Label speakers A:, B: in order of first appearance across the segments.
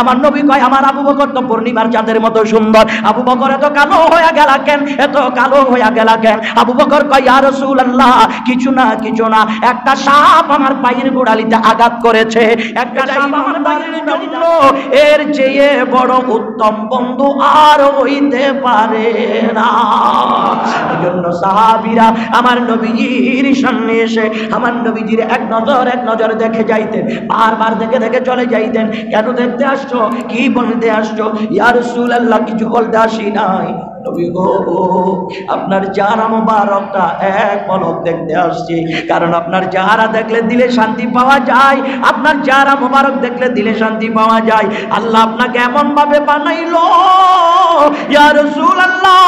A: আমার নবী কয় আমার আবু বকর তো পূর্ণিমার চাঁদের মতো সুন্দর। আবু বকর এত কালো হয়ে গেল কেন, এত কালো হয়ে গেল কেন? আবু বকর কয় ইয়া রাসূলুল্লাহ কিছু না একটা সাপ আমার পায়ের গোড়ালিতে আঘাত করেছে, একটা সাপ আমার পায়ের জন্য এর চেয়ে বড় উত্তম বন্ধু আর হইতে পারে না। এজন্য সাহাবীরা আমার নবীজির সামনে এসে আমার নবীজির এক নজর দেখে যাইতেন, বারবার দেখে দেখে চলে যাইতেন। কেন দেখতে আসছো, কি বলতে আসছো? ইয়া রাসূলুল্লাহ কিছু বলতে আসি নাই নবী গো, আপনার চেহারা মোবারকটা এক পলক দেখতে আসছি। কারণ আপনার চেহারা দেখলে দিলে শান্তি পাওয়া যায়, আপনার চেহারা মোবারক দেখলে দিলে শান্তি পাওয়া যায়। আল্লাহ আপনাকে এমন ভাবে বানাইলো ইয়া রাসূলুল্লাহ,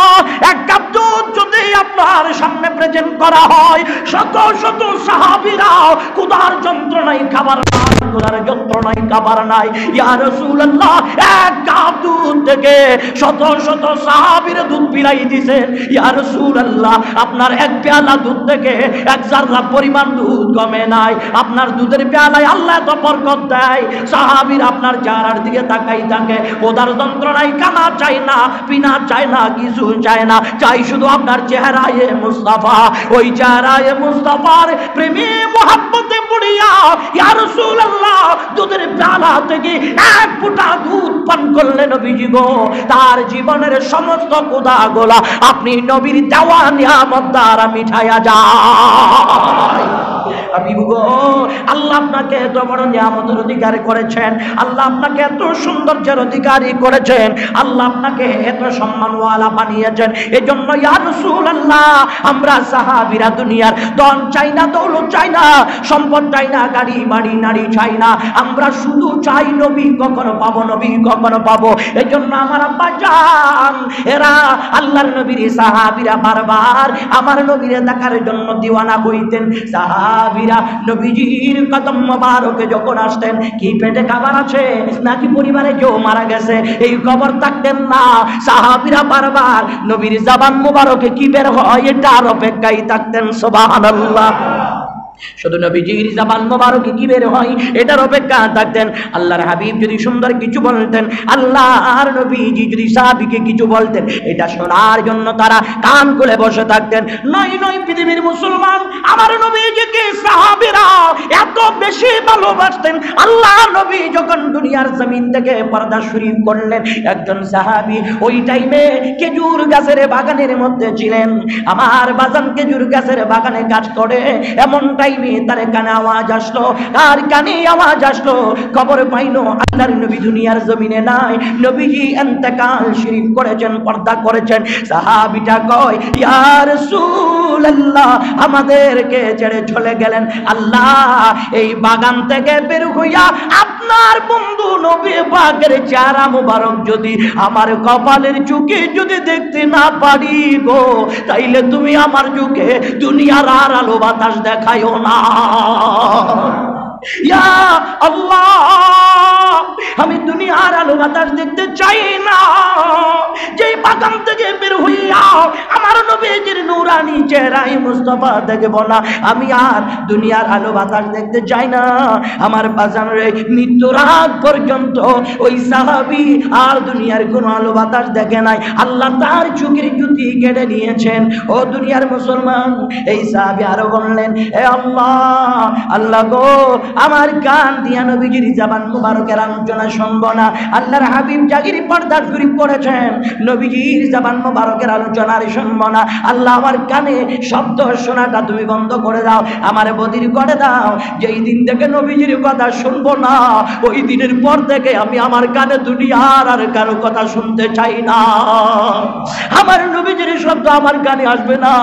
A: এক কাপ দুধ যদি আপনার সামনে প্রেজেন্ট করা হয়, শত শত সাহাবীরা ক্ষুধার যন্ত্রণায় খাবার নাই, ইয়া রাসূলুল্লাহ এক কাপ দুধ থেকে শত শত সাহাবীরা দুধ পিলাই দিয়েছেন। ইয়া রাসূলুল্লাহ আপনার এক পেয়ালা দুধ থেকে এক জাররা পরিমাণ দুধ কমে নাই। আপনার দুধের পেয়ালায় আল্লাহ এত বরকত দেয়, সাহাবীরা আপনার চেহারার দিকে তাকাই থাকে, ওদার যন্ত্রণায় কানা চায় না, পিনা চায় না, কিছু চায় না, চাই শুধু আপনার চেহারায়ে মুস্তাফা। ওই চেহারায়ে মুস্তাফার প্রেমে মোহাব্বতে পড়িয়া ইয়া রাসূলুল্লাহ দুধের পেয়ালা থেকে এক ফোঁটা দুধ পান করলেন নবীজি গো, তার জীবনের সমস্ত ক্ষুধাগুলা আপনি নবীর দেওয়া নিয়ামত দ্বারা মিঠাইয়া যায়। হাবিব গো, আল্লাহ আপনাকে এত বড় নিয়ামতের অধিকারী করেছেন, আল্লাহ আপনাকে এত সৌন্দর্যের অধিকারী করেছেন, আল্লাহ আপনাকে এত সম্মানওয়ালা বানিয়েছেন। এজন্য ইয়া রাসূলুল্লাহ আমরা সাহাবীরা দুনিয়ার ধন চাই না, দৌলত চাই না, সম্পদ চাই না, গাড়ি বাড়ি নারী চাই না, আমরা শুধু চাই নবী কখনো পাবো, নবী কখনো পাবো। এজন্য আমার আব্বা জান এরা আল্লাহর নবীর সাহাবীরা বারবার আমার নবীর দেখার জন্য দিওয়ানা হইতেন। সাহাবীরা নবীজির কদম মোবারকে যখন আসতেন, কি পেটে খাবার আছে নাকি পরিবারে কেউ মারা গেছে এই খবর থাকতেন না, সাহাবীরা বারবার নবীর জবান মোবারকে কি বের হয় এটার অপেক্ষায় থাকতেন। সুবহানাল্লাহ, শুধু নবীজির জবান মোবারকে কি বের হয় এটার অপেক্ষা থাকতেন। আল্লাহর হাবিব যদি সুন্দর কিছু বলতেন, আল্লাহর নবীজি যদি সাহাবীকে কিছু বলতেন, এটা শোনার জন্য তারা কান খুলে বসে থাকতেন। নয় পৃথিবীর মুসলমান আমার নবীজিকে সাহাবীরা এত বেশি ভালোবাসতেন। আল্লাহ নবী যখন দুনিয়ার জমিন থেকে পর্দা শরীফ করলেন, একজন সাহাবী ওই টাইমে খেজুর গাছের বাগানের মধ্যে ছিলেন। আমার বাজান খেজুর গাছের বাগানে কাজ করে, এমন টাইমে তার কানে আওয়াজ আসলো, আর কানে আওয়াজ আসলো, খবর পাইলো আল্লাহর নবী দুনিয়ার জমিনে নাই, নবীজি ইন্তেকাল শরীফ করেছেন, পর্দা করেছেন। সাহাবীটা কয় ইয়া রাসূলুল্লাহ আমাদেরকে ছেড়ে চলে গেলেন, আল্লাহ এই বাগান থেকে বের হইয়া আপনার বন্ধু নবী পাকের চেহারা মুবারক যদি আমার কপালের চোখে যদি দেখতে না পারি গো, তাইলে তুমি আমার চোখে দুনিয়ার আর আলো বাতাস দেখায়ো না। ইয়া আল্লাহ আমি দুনিয়ার আলো বাতাস দেখতে চাই না, যে বাগান থেকে বের হইয়া আমার নবীজির নূরানি চেহারায় মুস্তাফা দেখব না, আমি আর দুনিয়ার আলো বাতাস দেখতে চাই না। আমার বাজান রে, মৃত্যুর আগ পর্যন্ত ওই সাহাবী আর দুনিয়ার কোনো আলো বাতাস দেখে নাই, আল্লাহ তার চোখের জ্যোতি কেড়ে নিয়েছেন। ও দুনিয়ার মুসলমান, এই সাহাবী আরো বললেন এ আল্লাহ, আল্লাহ গো আমার কান দিয়া নবীজির জবান মুবারকের আলোচনা শুনবো না। আল্লাহর হাবিব জাগির পর্দা শরীফ পড়েছেন, নবীজির জবান মুবারকের আলোচনা আর শুনবো না। আল্লাহ আমার কানে শব্দ শোনাটা তুমি বন্ধ করে দাও, আমার বদির করে দাও। যেই দিন থেকে নবীজির কথা শুনবো না, ওই দিনের পর থেকে আমি আমার কানে দুনিয়ার আর কারো কথা শুনতে চাই না। আমার নবীজির শব্দ আমার কানে আসবে না,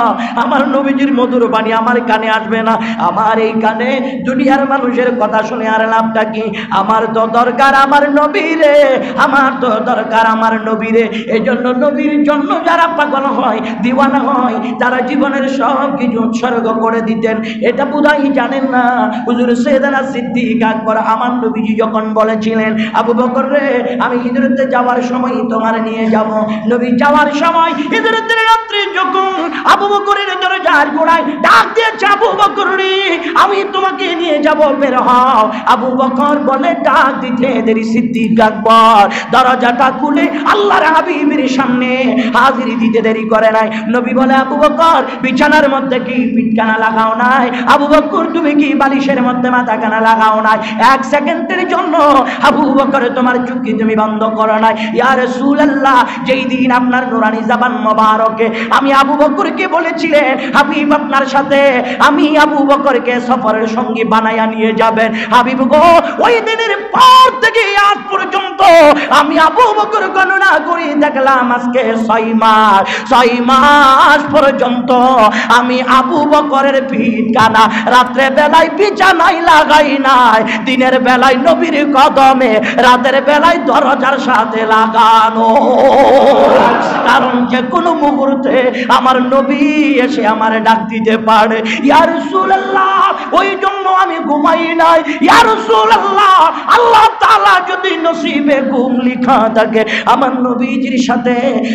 A: আমার নবীজির মধুর বাণী আমার কানে আসবে না। আমার এই কানে দুনিয়ার মানুষের কথা শুনে আর লাভটা কি? আমার তো দরকার আমার নবীরে, আমার তো দরকার আমার নবীরে। এই জন্য নবীর জন্য যারা পাগল হয়, দিওয়ানা হয়, তারা জীবনের সব কিছু উৎসর্গ করে দিতেন। এটা বোধহয় জানেন না। হুজুর সাইয়েদনা সিদ্দিক আকবর আমার নবীজি যখন বলেছিলেন আবু বকর রে, আমি হিজরতে যাওয়ার সময় তোমার নিয়ে যাব, নবী যাওয়ার সময় হিজরতের রাত্রি যখন আবু বকরের দরজার গোড়ায় ডাক দিয়েছে, আবু বকর রে আমি তোমাকে নিয়ে যাব, বের হও। আবু বকর বলে ডাক দিতে দেরি, সিদ্দিক আকবর দরজাটা খুলে আল্লাহর হাবিবের সামনে হাজির দিতে দেরি করে নাই। নবী বলে, আবু বকর বিছানার মধ্যে কি পিঠকানা লাগাও নাই? আবু বকর তুমি কি বালিশের মধ্যে মাথাখানা লাগাও নাই? এক সেকেন্ডের জন্য আবু বকর তোমার চুক্তি তুমি বন্ধ করো নাই? ইয়া রাসূলুল্লাহ, যেই দিন আপনার নুরানি জবান মোবারকে আমি আবু বকরকে বলেছিলেন হাবিব আপনার সাথে আমি আবু বকরকে সফরের সঙ্গী বানায়া নিয়ে যাবেন, হাবিব গো ওই দিনের পর থেকে আজ পর্যন্ত আমি আবু বকর গণনা করি দেখলাম আজকে 6 মাস পর্যন্ত আমি আবু বকরের পিঠকানা রাত্রে বেলায় বিছানায় লাগাই নাই, দিনের বেলায় নবীর কদমে, রাতের বেলায় দরজার সাথে লাগানো। কারণ যে কোনো মুহূর্তে আমার নবী এসে আমার ডাক দিতে পারে। ইয়া রাসূলুল্লাহ, ওই জন্য আমি ঘুমাই নাই। ইয়া রাসূলুল্লাহ, আল্লাহ তাআলা যদি নসিবে ঘুম লিখা থাকে আমার নবীজির সাথে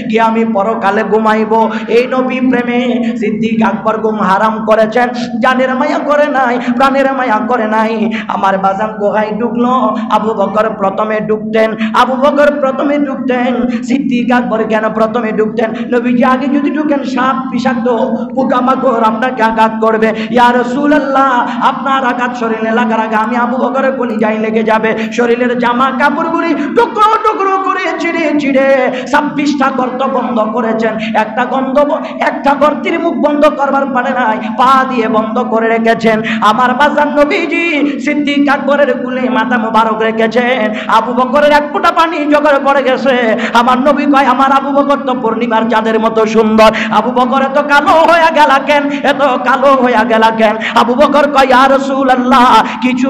A: গিয়ে আমি পরকালে ঘুমাইব, এই নবী প্রেমে সিদ্দিক আকবর ঘুম হারাম করেছেন। জানের মায়া করে নাই, প্রাণের মায়া করে নাই। আমার বাজান গুহায় ঢুকলো, আবু বকর প্রথমে ঢুকতেন, আবু বকর প্রথমে ঢুকতেন, সিদ্দিক আকবর কেন প্রথমে ঢুকতেন? নবীজি আগে যদি ঢুকেন সাপ বিষাক্ত পোকামাকড় আপনাকে আঘাত করবে। ইয়া রাসূলুল্লাহ, আপনার আঘাত শরীরে লাগার আগে আমি আবু বকরের কলিজায় লেগে যাবে। শরীরের জামা কাপড়গুলি টুকরো টুকরো করে ছিঁড়ে ছিঁড়ে 26টা গর্ত বন্ধ করেছেন। একটা গর্তের মুখ বন্ধ করবার পারে নাই, পা দিয়ে বন্ধ করে রেখেছেন। আমার বাজান নবীজি সিদ্দিক আকবরের কুলে মাথা মোবারক রেখেছেন। আবু বকরের এক ফোঁটা পানি জোগাড় পড়ে গেছে। আমার নবী কয়, আমার আবু বকর তো পূর্ণিমার চাঁদের মতো সুন্দর, আবু বকর এত কালো হয়ে গেল কেন? এত কালো হয়ে গেল কেন? আবু বকর কয়, ইয়া রাসূলুল্লাহ, কিছু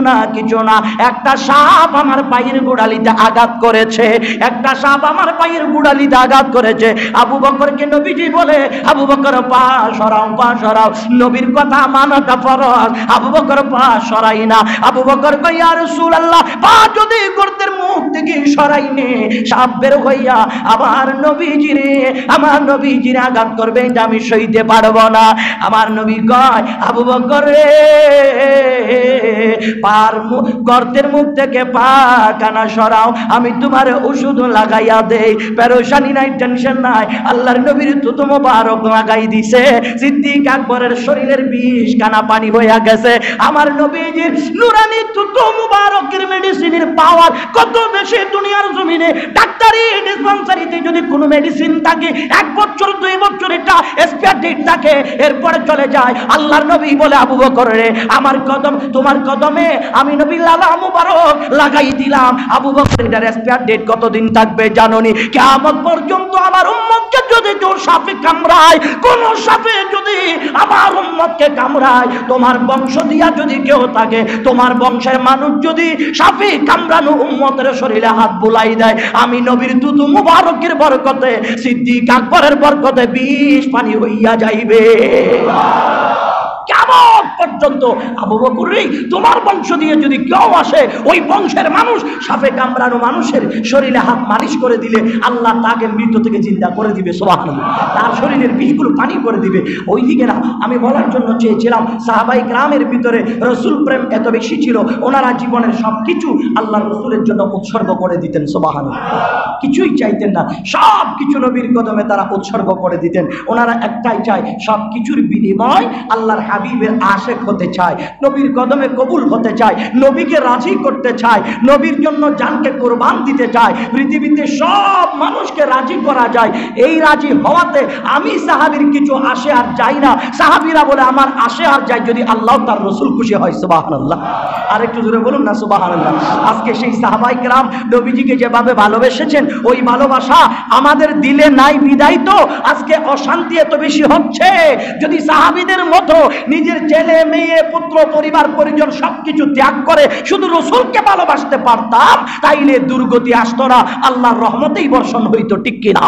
A: না, একটা সাপ আমার পায়ের গোড়ালিতে আঘাত করেছে, একটা সাপ আমার পায়ের গোড়ালিতে আঘাত করেছে। আবু বকরকে নবীজি বলে, আবু বকর পা সরাও, পা সরাও, নবীর কথা মানাটা ফরজ। আবু বকর পা সরাই না। আবু বকর কয়, ইয়া রাসূলুল্লাহ, পা যদি গর্তের মুখ থেকে সরাই নে সাপ বের হইয়া আমার নবীজিরে আঘাত করবে, এটা আমি সইতে পারবো না। আমার নবী কয়, আবু বকর রে গর্তের মুখ থেকে পা কানা সরাও, আমি তোমার ওষুধ লাগাইয়া দেই, পেরেশানি নাই, টেনশন নাই। আল্লাহর নবীর তুতু মোবারক লাগাই দিছে। সিদ্দিক আকবরের শরীরের 20 কানা পানি হইয়া গেছে। আমার নবীজির নুরানি তুতু মোবারকের মেডিসিনের পাওয়ার কত বেশি দুনিয়ার জমিনে। ডাক্তারি ডিসপেন্সারিতে যদি কোনো মেডিসিন থাকে 1 বছর 2 বছর এটা এক্সপায়ার ডেট থাকে, এরপরে চলে যায়। আল্লাহর নবী বলে, আবু বকর রে আমার কদম, তোমার কদমে আমি নবী লালা মুবারক লাগাই দিলাম। আবু বকর এটার এক্সপায়ার ডেট কতদিন থাকবে জানোনি? কিয়ামত পর্যন্ত আমার উম্মতকে যদি কেউ সাপে কামড়ায়, কোন সাপে যদি আমার উম্মতকে কামড়ায়, তোমার বংশ দিয়া যদি কেউ থাকে, তোমার বংশের মানুষ যদি সাপে কামড়ানো উম্মতের শরীরে হাত বুলাই দেয়, আমি নবীর দুধু মুবারকের বরকতে, সিদ্দিক আকবরের বরকতে 20 পানি হইয়া যাইবে। কিয়ামত পর্যন্ত আবু বকর রে তোমার বংশ দিয়ে যদি কেউ আসে, ওই বংশের মানুষ সাপে কামড়ানো মানুষের শরীরে হাত মালিশ করে দিলে আল্লাহ তাকে মৃত্যু থেকে জিন্দা করে দিবে। সুবহানাল্লাহ, তার শরীরের বিষগুলো পানি করে দিবে। ওই দিকে না, আমি বলার জন্য চেয়েছিলাম সাহাবায়ে কেরামের ভিতরে রাসূল প্রেম এত বেশি ছিল, ওনারা জীবনের সবকিছু আল্লাহর রাসূলের জন্য উৎসর্গ করে দিতেন। সুবহানাল্লাহ, কিছুই চাইতেন না, সব কিছু নবীর কদমে তারা উৎসর্গ করে দিতেন। ওনারা একটাই চায়, সব কিছুর বিনিময় আল্লাহর হাবিবের আশিক হতে চায়, নবীর কদমে কবুল হতে চায়, নবীকে রাজি করতে চায়, নবীর জন্য জানকে কুরবান দিতে চায়। পৃথিবীতে সব মানুষকে রাজি করা যায়, এই রাজি হওয়াতে আমি সাহাবীর কিছু আসে আর যাই না। সাহাবীরা বলে আমার আসে আর যাই যদি আল্লাহ তার রাসূল খুশি হয়। সুবহানাল্লাহ, আরেকটু জোরে বলুন না সুবহানাল্লাহ। আজকে সেই সাহাবায়ে কেরাম নবীজিকে যেভাবে ভালোবেসেছেন, ওই ভালোবাসা আমাদের দিলে নাই বিদায় তো আজকে অশান্তি এত বেশি হচ্ছে। যদি সাহাবীদের মতো নিজের ছেলে মেয়ে পুত্র পরিবার পরিজন সবকিছু ত্যাগ করে শুধু রাসূলকে ভালোবাসতে পারতাম, তাইলে দুর্গতি আসতো না, আল্লাহর রহমতেই বর্ষণ হইতো, ঠিক কিনা?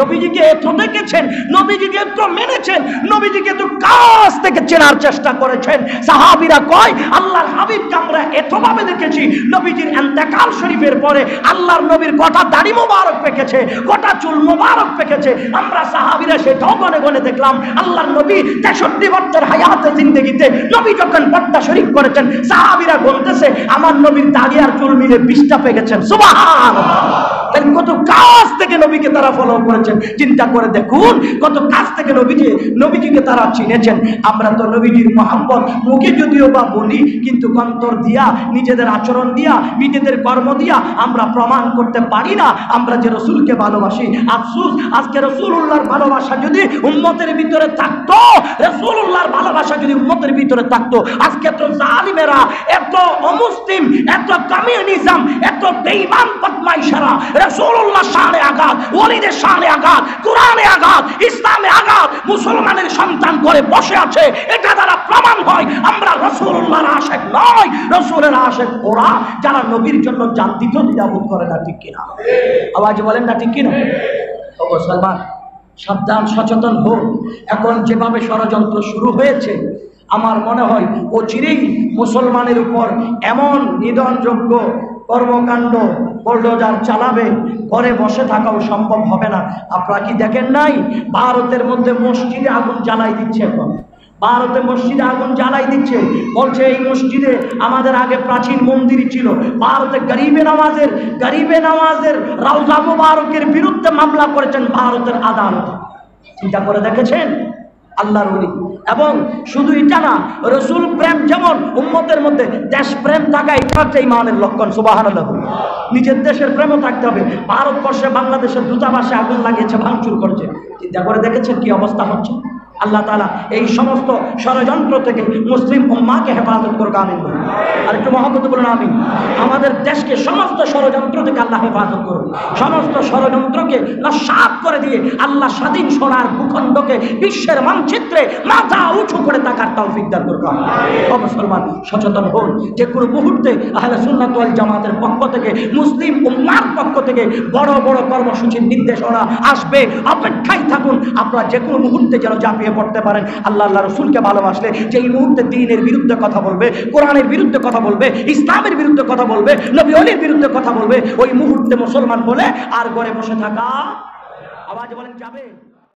A: নবীজিকে এত দেখেছেন, নবীজিকে এত মেনেছেন, নবীজিকে এত কাছ থেকে চেনার চেষ্টা করেছেন। সাহাবীরা কয়, আল্লাহর হাবিবকে আমরা এতভাবে দেখেছি, নবীজির ইন্তেকাল শরীফের পরে আল্লাহর নবীর গোটা দাড়ি মোবারক পেকেছে, গোটা চুল মোবারক পেকেছে। আমরা সাহাবীরা সেটাও গনে গনে দেখলাম। আল্লাহর নবী 63 বছর হায়াতে জিন্দেগিতে নবী যখন পর্দা শরীফ করেছেন, সাহাবীরা বলতেছে আমার নবীর দাড়ি আর চুল মিলে 20টা পেকেছেন। সুবহানাল্লাহ! কত কাছ থেকে নবীকে তারা ফলো করেছেন, চিন্তা করে দেখুন কত কাছ থেকে নবীজিকে তারা চিনেছেন। আমরা তো নবীজির মহব্বত মুখে যদিও বা বলি, কিন্তু অন্তর দিয়া, নিজেদের আচরণ দিয়া, নিজেদের কর্ম দিয়া আমরা প্রমাণ করতে পারি না আমরা যে রাসূলকে ভালোবাসি। আফসোস, আজকে রাসূলুল্লাহর ভালোবাসা যদি উম্মতের ভিতরে থাকতো, রাসূলুল্লাহর ভালোবাসা যদি উম্মতের ভিতরে থাকতো, আজকে তো জালিমেরা, এত অমুসলিম, এত কমিউনিজম, এত বেঈমান বদমাইশেরা রাসূলুল্লাহ শানে আঘাত, ওলিদের শানে আঘাত, কোরআনে আঘাত, ইসলামে আঘাত মুসলমানের সন্তান করে বসে আছে। এটা দ্বারা প্রমাণ হয় আমরা রাসূলুল্লাহর আশিক নয়, রাসূলের আশিক ওরা যারা নবীর জন্য জান দিত দ্বিধাবোধ করে না, ঠিক কিনা? আওয়াজ বলেন না, ঠিক কিনা? ও মুসলমান, সাবধান, সচেতন হোক। এখন যেভাবে ষড়যন্ত্র শুরু হয়েছে, আমার মনে হয় অচিরেই মুসলমানের উপর এমন নিধনযোগ্য কর্মকাণ্ড বুলডোজার চালাবে, ঘরে বসে থাকাও সম্ভব হবে না। আপনারা কি দেখেন নাই ভারতের মধ্যে মসজিদে আগুন জ্বালাই দিচ্ছে? এখন ভারতে মসজিদে আগুন জ্বালাই দিচ্ছে, বলছে এই মসজিদে আমাদের আগে প্রাচীন মন্দির ছিল। ভারতে গরিবে নামাজের রাউজা মুবারকের বিরুদ্ধে মামলা করেছেন ভারতের আদালত। চিন্তা করে দেখেছেন? আল্লাহর ওলি। এবং শুধু এটা না, রাসূল প্রেম যেমন উম্মতের মধ্যে দেশপ্রেম থাকা, এটা হচ্ছে ঈমানের লক্ষণ। সুবহানাল্লাহ! নিজের দেশের প্রেমও থাকতে হবে। ভারতবর্ষে বাংলাদেশের দূতাবাসে আগুন লাগিয়েছে, ভাঙচুর করছে। চিন্তা করে দেখেছেন কি অবস্থা হচ্ছে? আল্লাহ তাআলা এই সমস্ত ষড়যন্ত্র থেকে মুসলিম উম্মাহকে হেফাজত করুক, আমিন। আর একটু মহব্বত বলুন আমিন। আমাদের দেশকে সমস্ত ষড়যন্ত্র থেকে আল্লাহ হেফাজত করুন, সমস্ত ষড়যন্ত্রকে নস্যাৎ করে দিয়ে আল্লাহ স্বাধীন সোনার ভূখণ্ডকে বিশ্বের মানচিত্রে মাথা উঁচু করে তাকার তৌফিক দান করুক। ও মুসলমান, সচেতন হন। যে কোনো মুহূর্তে আহলে সুন্নাত ওয়াল জামাতের পক্ষ থেকে, মুসলিম উম্মাহর পক্ষ থেকে বড় বড় কর্মসূচির নির্দেশনা আসবে, অপেক্ষায় থাকুন। আপনারা যে কোনো মুহূর্তে যেন ঝাঁপিয়ে পড়তে পারেন। আল্লাহ রাসূলকে ভালোবাসলে যেই মুহূর্তে দ্বীনের বিরুদ্ধে কথা বলবে, কোরআনের বিরুদ্ধে কথা বলবে, ইসলামের বিরুদ্ধে কথা বলবে, নবী ওলির বিরুদ্ধে কথা বলবে, ওই মুহূর্তে মুসলমান বলে আর ঘরে বসে থাকা, আওয়াজ বলেন, যাবে?